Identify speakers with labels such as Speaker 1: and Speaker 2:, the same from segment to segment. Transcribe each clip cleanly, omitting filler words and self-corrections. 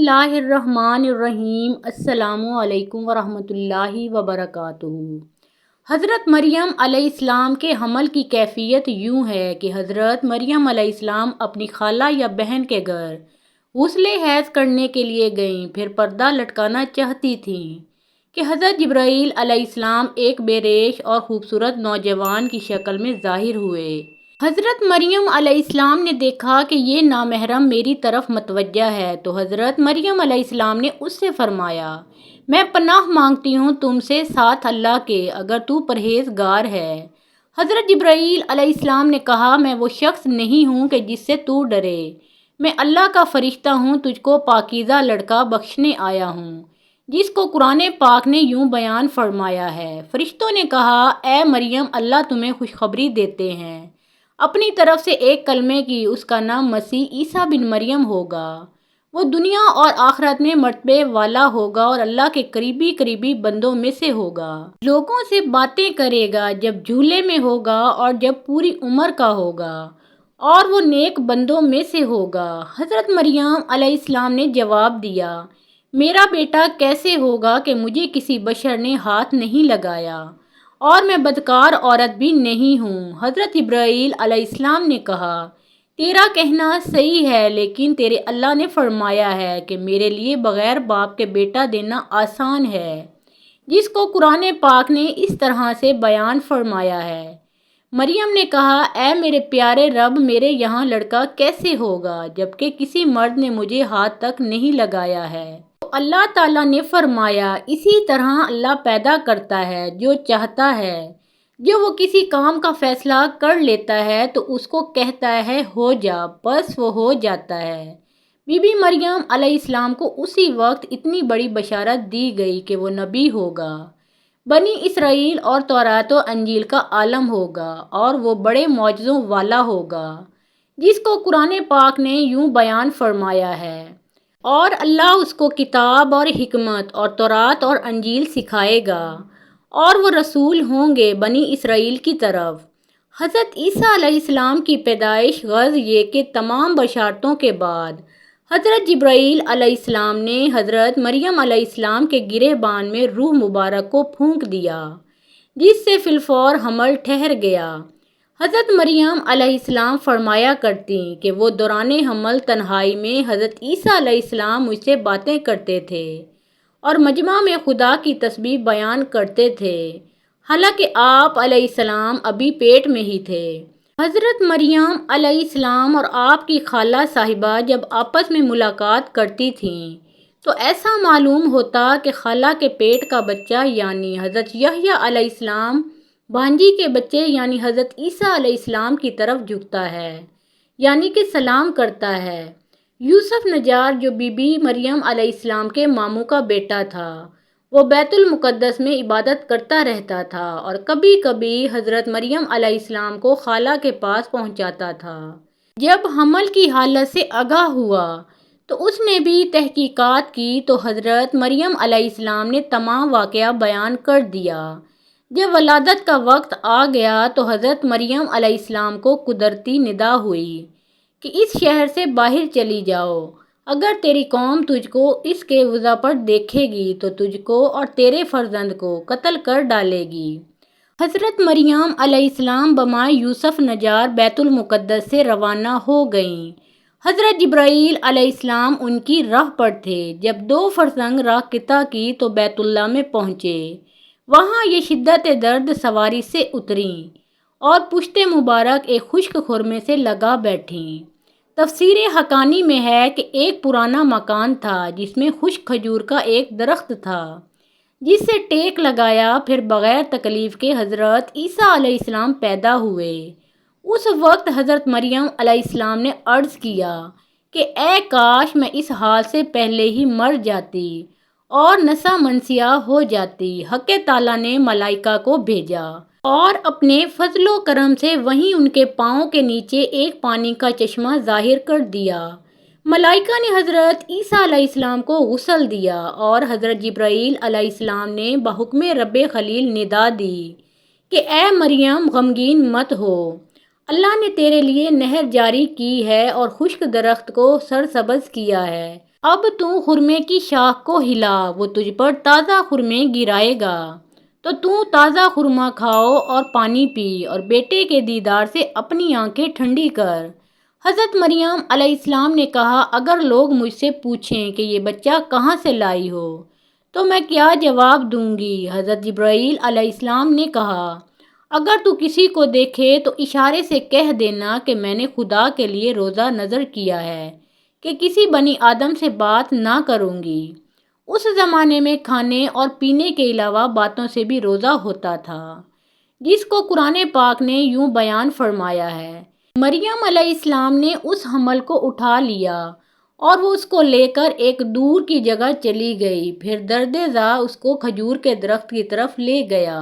Speaker 1: اللہ الرحمن الرحیم۔ السلام علیکم ورحمۃ اللہ وبرکاتہ۔ حضرت مریم علیہ السلام کے حمل کی کیفیت یوں ہے کہ حضرت مریم علیہ السلام اپنی خالہ یا بہن کے گھر غسل حیض کرنے کے لیے گئیں، پھر پردہ لٹکانا چاہتی تھیں کہ حضرت جبرائیل علیہ السلام ایک بے ریش اور خوبصورت نوجوان کی شکل میں ظاہر ہوئے۔ حضرت مریم علیہ السلام نے دیکھا کہ یہ نامحرم میری طرف متوجہ ہے، تو حضرت مریم علیہ السلام نے اس سے فرمایا، میں پناہ مانگتی ہوں تم سے ساتھ اللہ کے، اگر تو پرہیزگار ہے۔ حضرت جبرائیل علیہ السلام نے کہا، میں وہ شخص نہیں ہوں کہ جس سے تو ڈرے، میں اللہ کا فرشتہ ہوں، تجھ کو پاکیزہ لڑکا بخشنے آیا ہوں، جس کو قرآن پاک نے یوں بیان فرمایا ہے۔ فرشتوں نے کہا، اے مریم، اللہ تمہیں خوشخبری دیتے ہیں اپنی طرف سے ایک کلمے کی، اس کا نام مسیح عیسیٰ بن مریم ہوگا۔ وہ دنیا اور آخرت میں مرتبے والا ہوگا اور اللہ کے قریبی بندوں میں سے ہوگا۔ لوگوں سے باتیں کرے گا جب جھولے میں ہوگا اور جب پوری عمر کا ہوگا، اور وہ نیک بندوں میں سے ہوگا۔ حضرت مریم علیہ السلام نے جواب دیا، میرا بیٹا کیسے ہوگا کہ مجھے کسی بشر نے ہاتھ نہیں لگایا اور میں بدکار عورت بھی نہیں ہوں۔ حضرت جبرائیل علیہ السلام نے کہا، تیرا کہنا صحیح ہے، لیکن تیرے اللہ نے فرمایا ہے کہ میرے لیے بغیر باپ کے بیٹا دینا آسان ہے، جس کو قرآن پاک نے اس طرح سے بیان فرمایا ہے۔ مریم نے کہا، اے میرے پیارے رب، میرے یہاں لڑکا کیسے ہوگا جبکہ کسی مرد نے مجھے ہاتھ تک نہیں لگایا ہے؟ تو اللہ تعالیٰ نے فرمایا، اسی طرح اللہ پیدا کرتا ہے جو چاہتا ہے، جو وہ کسی کام کا فیصلہ کر لیتا ہے تو اس کو کہتا ہے ہو جا، بس وہ ہو جاتا ہے۔ بی بی مریم علیہ السلام کو اسی وقت اتنی بڑی بشارت دی گئی کہ وہ نبی ہوگا، بنی اسرائیل اور تورات و انجیل کا عالم ہوگا، اور وہ بڑے معجزوں والا ہوگا، جس کو قرآن پاک نے یوں بیان فرمایا ہے، اور اللہ اس کو کتاب اور حکمت اور تورات اور انجیل سکھائے گا، اور وہ رسول ہوں گے بنی اسرائیل کی طرف۔ حضرت عیسیٰ علیہ السلام کی پیدائش غرض یہ کہ تمام بشارتوں کے بعد حضرت جبرائیل علیہ السلام نے حضرت مریم علیہ السلام کے گریبان میں روح مبارک کو پھونک دیا، جس سے فی الفور حمل ٹھہر گیا۔ حضرت مریم علیہ السلام فرمایا کرتی کہ وہ دوران حمل تنہائی میں حضرت عیسیٰ علیہ السلام مجھ سے باتیں کرتے تھے اور مجمع میں خدا کی تسبیح بیان کرتے تھے، حالانکہ آپ علیہ السلام ابھی پیٹ میں ہی تھے۔ حضرت مریم علیہ السلام اور آپ کی خالہ صاحبہ جب آپس میں ملاقات کرتی تھیں تو ایسا معلوم ہوتا کہ خالہ کے پیٹ کا بچہ یعنی حضرت یحییٰ علیہ السلام بھانجی کے بچے یعنی حضرت عیسیٰ علیہ السلام کی طرف جھکتا ہے، یعنی کہ سلام کرتا ہے۔ یوسف نجار جو بی بی مریم علیہ السلام کے ماموں کا بیٹا تھا، وہ بیت المقدس میں عبادت کرتا رہتا تھا اور کبھی کبھی حضرت مریم علیہ السلام کو خالہ کے پاس پہنچاتا تھا۔ جب حمل کی حالت سے آگاہ ہوا تو اس نے بھی تحقیقات کی تو حضرت مریم علیہ السلام نے تمام واقعہ بیان کر دیا۔ جب ولادت کا وقت آ گیا تو حضرت مریم علیہ السلام کو قدرتی ندا ہوئی کہ اس شہر سے باہر چلی جاؤ، اگر تیری قوم تجھ کو اس کے وضع پر دیکھے گی تو تجھ کو اور تیرے فرزند کو قتل کر ڈالے گی۔ حضرت مریم علیہ السلام بمائے یوسف نجار بیت المقدس سے روانہ ہو گئیں۔ حضرت جبرائیل علیہ السلام ان کی راہ پر تھے۔ جب 2 فرسنگ راہ قطع کی تو بیت اللہ میں پہنچے۔ وہاں یہ شدت درد سواری سے اتریں اور پشت مبارک ایک خشک خرمے سے لگا بیٹھیں۔ تفسیر حقانی میں ہے کہ ایک پرانا مکان تھا جس میں خشک کھجور کا ایک درخت تھا، جس سے ٹیک لگایا، پھر بغیر تکلیف کے حضرت عیسیٰ علیہ السلام پیدا ہوئے۔ اس وقت حضرت مریم علیہ السلام نے عرض کیا کہ اے کاش میں اس حال سے پہلے ہی مر جاتی اور نسا منسیہ ہو جاتی۔ حق تعالیٰ نے ملائکہ کو بھیجا اور اپنے فضل و کرم سے وہیں ان کے پاؤں کے نیچے ایک پانی کا چشمہ ظاہر کر دیا۔ ملائکہ نے حضرت عیسیٰ علیہ السلام کو غسل دیا اور حضرت جبرائیل علیہ السلام نے بحکم رب خلیل ندا دی کہ اے مریم غمگین مت ہو، اللہ نے تیرے لیے نہر جاری کی ہے اور خشک درخت کو سرسبز کیا ہے اب تو خرمے کی شاخ کو ہلا، وہ تجھ پر تازہ خرمے گرائے گا، تو تازہ خرما کھاؤ اور پانی پی اور بیٹے کے دیدار سے اپنی آنکھیں ٹھنڈی کر۔ حضرت مریم علیہ السلام نے کہا، اگر لوگ مجھ سے پوچھیں کہ یہ بچہ کہاں سے لائی ہو تو میں کیا جواب دوں گی؟ حضرت جبرائیل علیہ السلام نے کہا، اگر تو کسی کو دیکھے تو اشارے سے کہہ دینا کہ میں نے خدا کے لیے روزہ نذر کیا ہے کہ کسی بنی آدم سے بات نہ کروں گی۔ اس زمانے میں کھانے اور پینے کے علاوہ باتوں سے بھی روزہ ہوتا تھا، جس کو قرآن پاک نے یوں بیان فرمایا ہے۔ مریم علیہ السلام نے اس حمل کو اٹھا لیا اور وہ اس کو لے کر ایک دور کی جگہ چلی گئی، پھر درد ذا اس کو کھجور کے درخت کی طرف لے گیا۔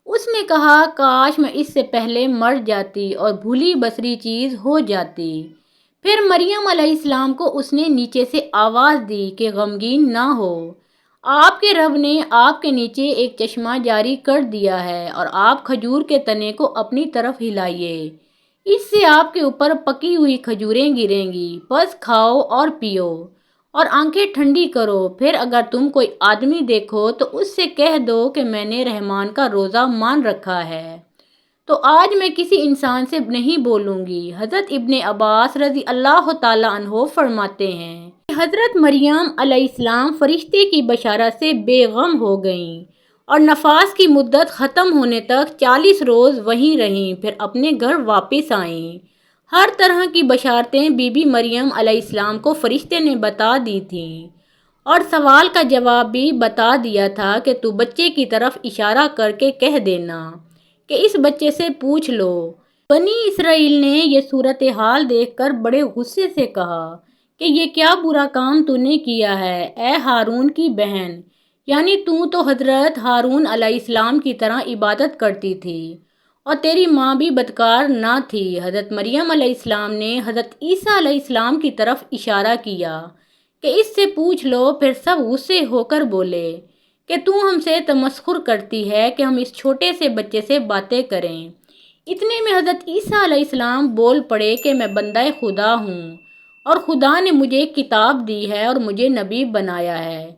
Speaker 1: اس نے کہا، کاش میں اس سے پہلے مر جاتی اور بھولی بسری چیز ہو جاتی۔ پھر مریم علیہ السلام کو اس نے نیچے سے آواز دی کہ غمگین نہ ہو، آپ کے رب نے آپ کے نیچے ایک چشمہ جاری کر دیا ہے اور آپ کھجور کے تنے کو اپنی طرف ہلائیے، اس سے آپ کے اوپر پکی ہوئی کھجوریں گریں گی، بس کھاؤ اور پیو اور آنکھیں ٹھنڈی کرو۔ پھر اگر تم کوئی آدمی دیکھو تو اس سے کہہ دو کہ میں نے رحمان کا روزہ مان رکھا ہے، تو آج میں کسی انسان سے نہیں بولوں گی۔ حضرت ابن عباس رضی اللہ تعالیٰ عنہ فرماتے ہیں کہ حضرت مریم علیہ السلام فرشتے کی بشارت سے بے غم ہو گئیں اور نفاس کی مدت ختم ہونے تک 40 روز وہیں رہیں، پھر اپنے گھر واپس آئیں۔ ہر طرح کی بشارتیں بی بی مریم علیہ السلام کو فرشتے نے بتا دی تھیں اور سوال کا جواب بھی بتا دیا تھا کہ تو بچے کی طرف اشارہ کر کے کہہ دینا کہ اس بچے سے پوچھ لو۔ بنی اسرائیل نے یہ صورتحال دیکھ کر بڑے غصے سے کہا کہ یہ کیا برا کام تو نے کیا ہے، اے ہارون کی بہن، یعنی تو حضرت ہارون علیہ السلام کی طرح عبادت کرتی تھی اور تیری ماں بھی بدکار نہ تھی۔ حضرت مریم علیہ السلام نے حضرت عیسیٰ علیہ السلام کی طرف اشارہ کیا کہ اس سے پوچھ لو، پھر سب غصے ہو کر بولے کہ تو ہم سے تمسخر کرتی ہے کہ ہم اس چھوٹے سے بچے سے باتیں کریں۔ اتنے میں حضرت عیسیٰ علیہ السلام بول پڑے کہ میں بندہ خدا ہوں اور خدا نے مجھے کتاب دی ہے اور مجھے نبی بنایا ہے۔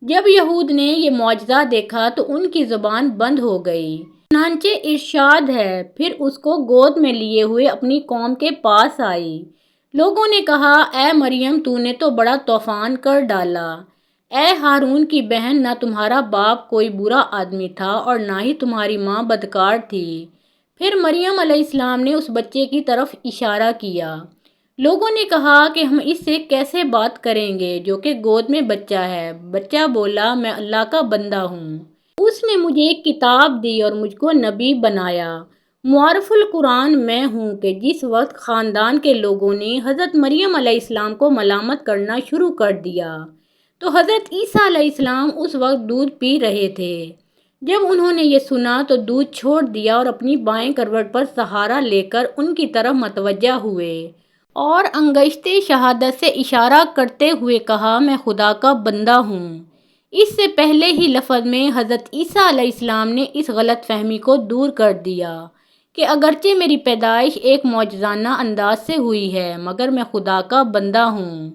Speaker 1: جب یہود نے یہ معجزہ دیکھا تو ان کی زبان بند ہو گئی۔ چنانچہ ارشاد ہے، پھر اس کو گود میں لیے ہوئے اپنی قوم کے پاس آئی۔ لوگوں نے کہا، اے مریم تو نے تو بڑا طوفان کر ڈالا۔ اے ہارون کی بہن، نہ تمہارا باپ کوئی برا آدمی تھا اور نہ ہی تمہاری ماں بدکار تھی۔ پھر مریم علیہ السلام نے اس بچے کی طرف اشارہ کیا۔ لوگوں نے کہا کہ ہم اس سے کیسے بات کریں گے جو کہ گود میں بچہ ہے؟ بچہ بولا، میں اللہ کا بندہ ہوں، اس نے مجھے ایک کتاب دی اور مجھ کو نبی بنایا۔ معرف القرآن میں ہوں کہ جس وقت خاندان کے لوگوں نے حضرت مریم علیہ السلام کو ملامت کرنا شروع کر دیا تو حضرت عیسیٰ علیہ السلام اس وقت دودھ پی رہے تھے۔ جب انہوں نے یہ سنا تو دودھ چھوڑ دیا اور اپنی بائیں کروٹ پر سہارا لے کر ان کی طرف متوجہ ہوئے اور انگشتے شہادت سے اشارہ کرتے ہوئے کہا، میں خدا کا بندہ ہوں۔ اس سے پہلے ہی لفظ میں حضرت عیسیٰ علیہ السلام نے اس غلط فہمی کو دور کر دیا کہ اگرچہ میری پیدائش ایک معجزانہ انداز سے ہوئی ہے مگر میں خدا کا بندہ ہوں،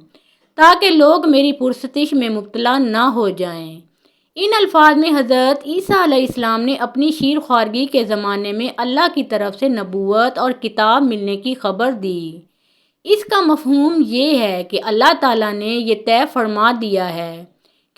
Speaker 1: تاکہ لوگ میری پرستش میں مبتلا نہ ہو جائیں۔ ان الفاظ میں حضرت عیسیٰ علیہ السلام نے اپنی شیر خوارگی کے زمانے میں اللہ کی طرف سے نبوت اور کتاب ملنے کی خبر دی۔ اس کا مفہوم یہ ہے کہ اللہ تعالیٰ نے یہ طے فرما دیا ہے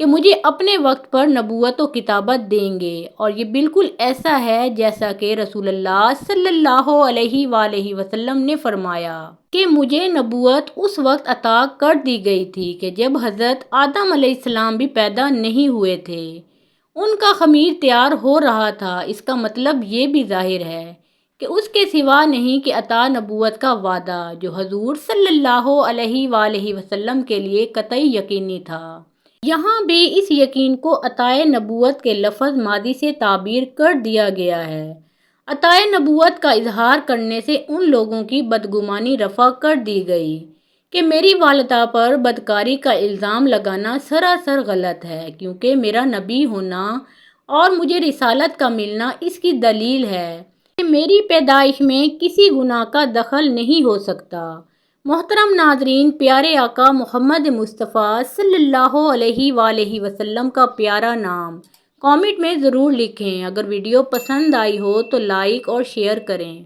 Speaker 1: کہ مجھے اپنے وقت پر نبوت و کتابت دیں گے، اور یہ بالکل ایسا ہے جیسا کہ رسول اللہ صلی اللہ علیہ وآلہ وسلم نے فرمایا کہ مجھے نبوت اس وقت عطا کر دی گئی تھی کہ جب حضرت آدم علیہ السلام بھی پیدا نہیں ہوئے تھے، ان کا خمیر تیار ہو رہا تھا۔ اس کا مطلب یہ بھی ظاہر ہے کہ اس کے سوا نہیں کہ عطا نبوت کا وعدہ جو حضور صلی اللہ علیہ وآلہ وسلم کے لیے قطعی یقینی تھا۔ یہاں بھی اس یقین کو عطائے نبوت کے لفظ ماضی سے تعبیر کر دیا گیا ہے۔ عطائے نبوت کا اظہار کرنے سے ان لوگوں کی بدگمانی رفع کر دی گئی کہ میری والدہ پر بدکاری کا الزام لگانا سراسر غلط ہے، کیونکہ میرا نبی ہونا اور مجھے رسالت کا ملنا اس کی دلیل ہے کہ میری پیدائش میں کسی گناہ کا دخل نہیں ہو سکتا۔ محترم ناظرین، پیارے آقا محمد مصطفیٰ صلی اللہ علیہ وآلہ وسلم کا پیارا نام کامنٹ میں ضرور لکھیں۔ اگر ویڈیو پسند آئی ہو تو لائک اور شیئر کریں۔